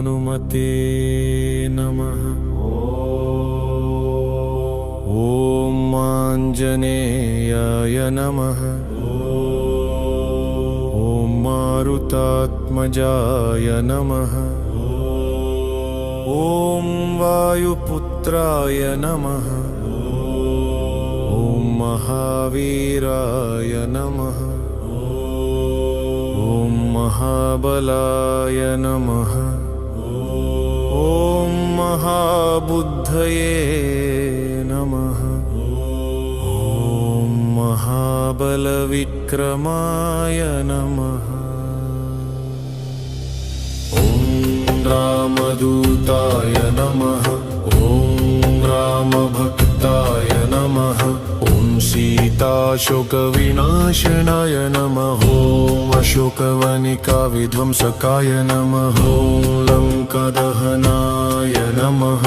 हनुमते नमः। ॐ आञ्जनेयाय नमः। ॐ मारुतात्मजाय नमः। ॐ वायुपुत्राय नमः। ॐ महावीराय नमः। ॐ महाबलाय नमः। ॐ महाबुद्धये नमः। ॐ महाबलविक्रमाय नमः। ॐ रामदूताय नमः। ॐ रामभक्ताय नमः। ॐ सीताशोकविनाशनाय नमः। ॐ अशोकवनिकाविध्वंसकाय नमः। ॐ लङ्कादहनाय नमः।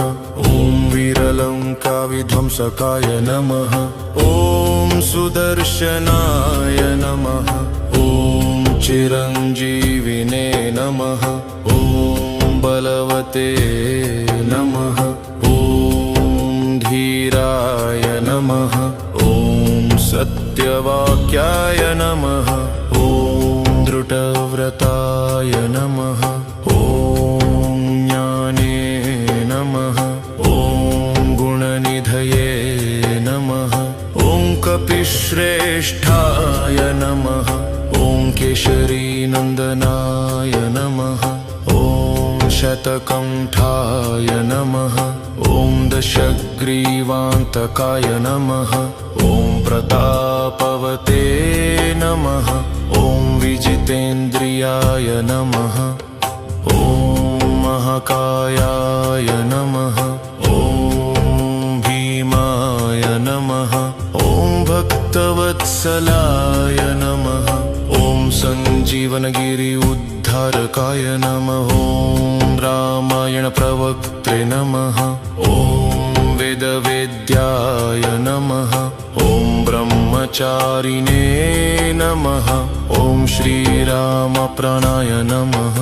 ॐ वीरलङ्काविध्वंसकाय नमः। ॐ सुदर्शनाय नमः। ॐ चिरञ्जीविने नमः। ॐ बलवते नमः। ॐ धीराय नमः। ॐ सत्यवाक्याय नमः। ॐ दृढव्रताय नमः। ॐ ज्ञाने नमः। ॐ गुणनिधये नमः। ॐ कपिश्रेष्ठाय नमः। ॐ केशरीनन्दनाय नमः। ॐ शतकण्ठाय नमः। ॐ दशग्रीवान्तकाय नमः। ॐ प्रतापवते नमः। ॐ विजितेन्द्रियाय नमः। ॐ महाकायाय नमः। ॐ भीमाय नमः। ॐ भक्तवत्सलाय नमः। ॐ सञ्जीवनगिरि उद्धारकाय नमः। ॐ रामायणप्रवक्त्रे नमः। ॐ वेदवेद्याय नमः। ॐ ब्रह्मचारिणे नमः। ॐ श्रीरामप्राणाय नमः।